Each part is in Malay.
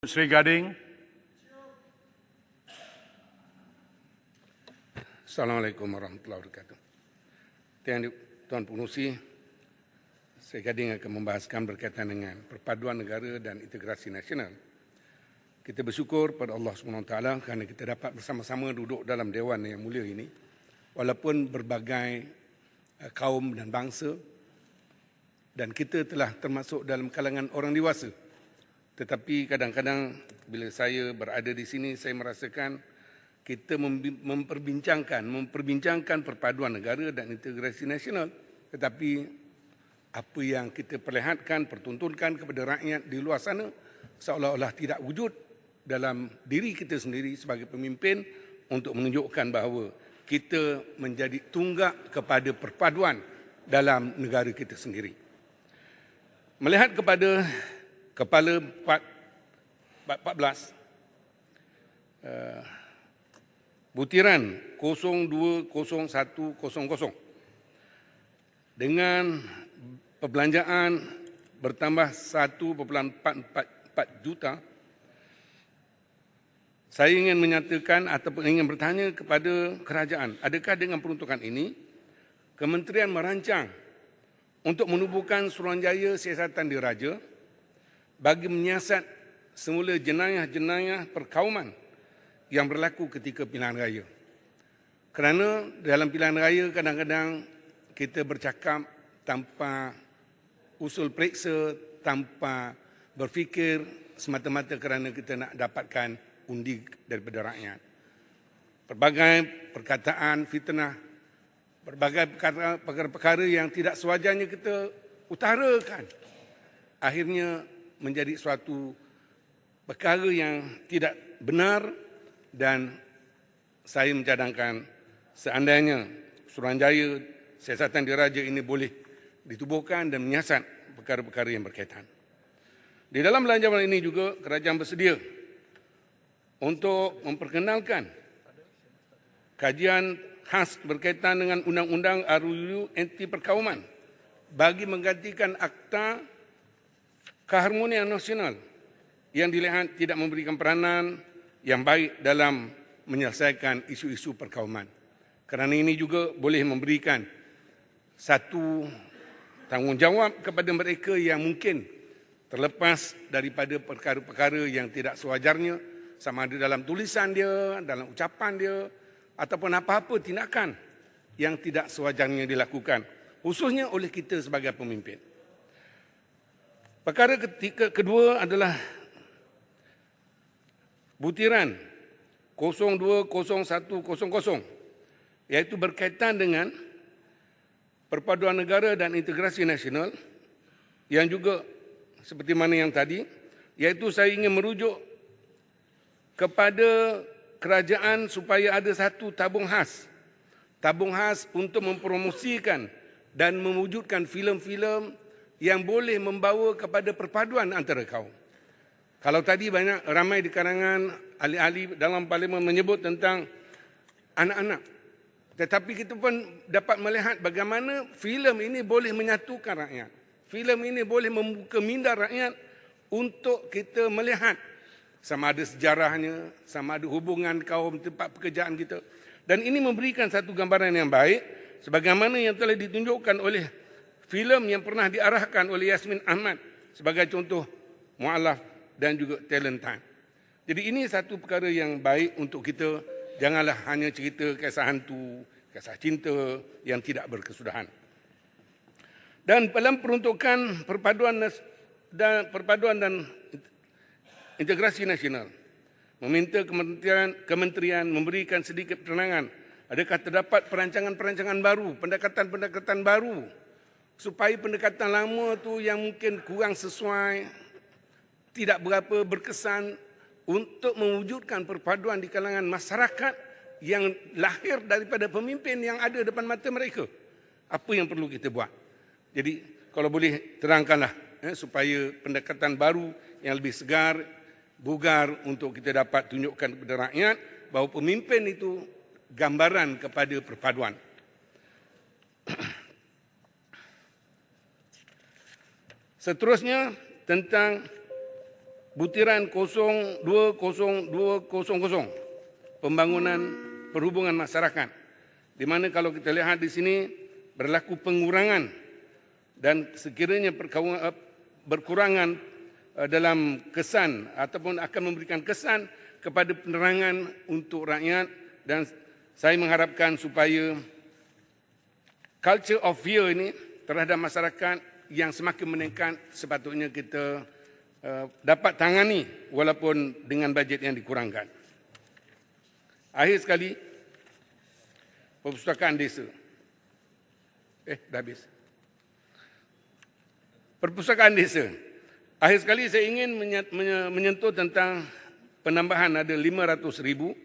Sri Gading. Assalamualaikum warahmatullahi wabarakatuh. Tuan Pengerusi, Sri Gading akan membahaskan berkaitan dengan perpaduan negara dan integrasi nasional. Kita bersyukur pada Allah SWT kerana kita dapat bersama-sama duduk dalam Dewan yang mulia ini, walaupun berbagai kaum dan bangsa, dan kita telah termasuk dalam kalangan orang dewasa. Tetapi kadang-kadang bila saya berada di sini, saya merasakan kita memperbincangkan perpaduan negara dan integrasi nasional. Tetapi apa yang kita perlihatkan, pertuntunkan kepada rakyat di luar sana seolah-olah tidak wujud dalam diri kita sendiri sebagai pemimpin untuk menunjukkan bahawa kita menjadi tunggak kepada perpaduan dalam negara kita sendiri. Melihat kepada Kepala 14, butiran 020100 dengan perbelanjaan bertambah 1.44 juta, saya ingin menyatakan ataupun ingin bertanya kepada kerajaan, adakah dengan peruntukan ini Kementerian merancang untuk menubuhkan Suruhanjaya Siasatan Diraja bagi menyiasat semula jenayah-jenayah perkauman yang berlaku ketika pilihan raya. Kerana dalam pilihan raya kadang-kadang kita bercakap tanpa usul periksa, tanpa berfikir, semata-mata kerana kita nak dapatkan undi daripada rakyat. Berbagai perkataan fitnah, berbagai perkara-perkara yang tidak sewajarnya kita utarakan, akhirnya menjadi suatu perkara yang tidak benar, dan saya mencadangkan seandainya Suruhanjaya Siasatan Diraja ini boleh ditubuhkan dan menyiasat perkara-perkara yang berkaitan. Di dalam belanjawan ini juga kerajaan bersedia untuk memperkenalkan kajian khas berkaitan dengan Undang-Undang RUU Anti Perkauman bagi menggantikan Akta Keharmonian Nasional yang dilihat tidak memberikan peranan yang baik dalam menyelesaikan isu-isu perkauman. Kerana ini juga boleh memberikan satu tanggungjawab kepada mereka yang mungkin terlepas daripada perkara-perkara yang tidak sewajarnya, sama ada dalam tulisan dia, dalam ucapan dia, ataupun apa-apa tindakan yang tidak sewajarnya dilakukan, khususnya oleh kita sebagai pemimpin. Perkara kedua adalah butiran 020100, iaitu berkaitan dengan perpaduan negara dan integrasi nasional, yang juga seperti mana yang tadi, iaitu saya ingin merujuk kepada kerajaan supaya ada satu tabung khas untuk mempromosikan dan mewujudkan filem-filem yang boleh membawa kepada perpaduan antara kaum. Kalau tadi ramai di kalangan ahli-ahli dalam parlimen menyebut tentang anak-anak, tetapi kita pun dapat melihat bagaimana filem ini boleh menyatukan rakyat. Filem ini boleh membuka minda rakyat untuk kita melihat sama ada sejarahnya, sama ada hubungan kaum tempat pekerjaan kita. Dan ini memberikan satu gambaran yang baik sebagaimana yang telah ditunjukkan oleh filem yang pernah diarahkan oleh Yasmin Ahmad sebagai contoh mu'alaf dan juga talent time. Jadi ini satu perkara yang baik untuk kita, janganlah hanya cerita kisah hantu, kisah cinta yang tidak berkesudahan. Dan dalam peruntukan perpaduan dan integrasi nasional, meminta kementerian memberikan sedikit penerangan adakah terdapat perancangan-perancangan baru, pendekatan-pendekatan baru supaya pendekatan lama tu yang mungkin kurang sesuai, tidak berapa berkesan untuk mewujudkan perpaduan di kalangan masyarakat yang lahir daripada pemimpin yang ada depan mata mereka. Apa yang perlu kita buat? Jadi kalau boleh terangkanlah supaya pendekatan baru yang lebih segar, bugar untuk kita dapat tunjukkan kepada rakyat bahawa pemimpin itu gambaran kepada perpaduan. Seterusnya tentang butiran 02000 pembangunan perhubungan masyarakat, di mana kalau kita lihat di sini berlaku pengurangan dan sekiranya berkurangan dalam kesan ataupun akan memberikan kesan kepada penerangan untuk rakyat, dan saya mengharapkan supaya culture of fear ini terhadap masyarakat yang semakin meningkat sepatutnya kita dapat tangani walaupun dengan bajet yang dikurangkan. Akhir sekali, perpustakaan desa. Dah habis. Perpustakaan desa. Akhir sekali saya ingin menyentuh tentang penambahan ada 500,000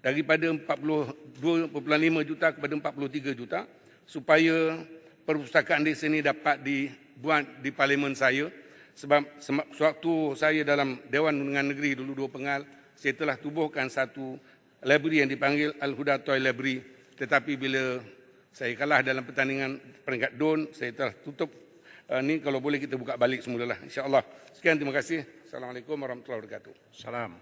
daripada 42.5 juta kepada 43 juta supaya perpustakaan desa ini dapat dibuat di parlimen saya. Sebab sewaktu saya dalam Dewan Undangan Negeri dulu 2 Pengal, saya telah tubuhkan satu library yang dipanggil Al-Huda Toy Library. Tetapi bila saya kalah dalam pertandingan peringkat DUN, saya telah tutup. Ni kalau boleh kita buka balik semula lah, insya-Allah. Sekian, terima kasih. Assalamualaikum warahmatullahi wabarakatuh. Salam.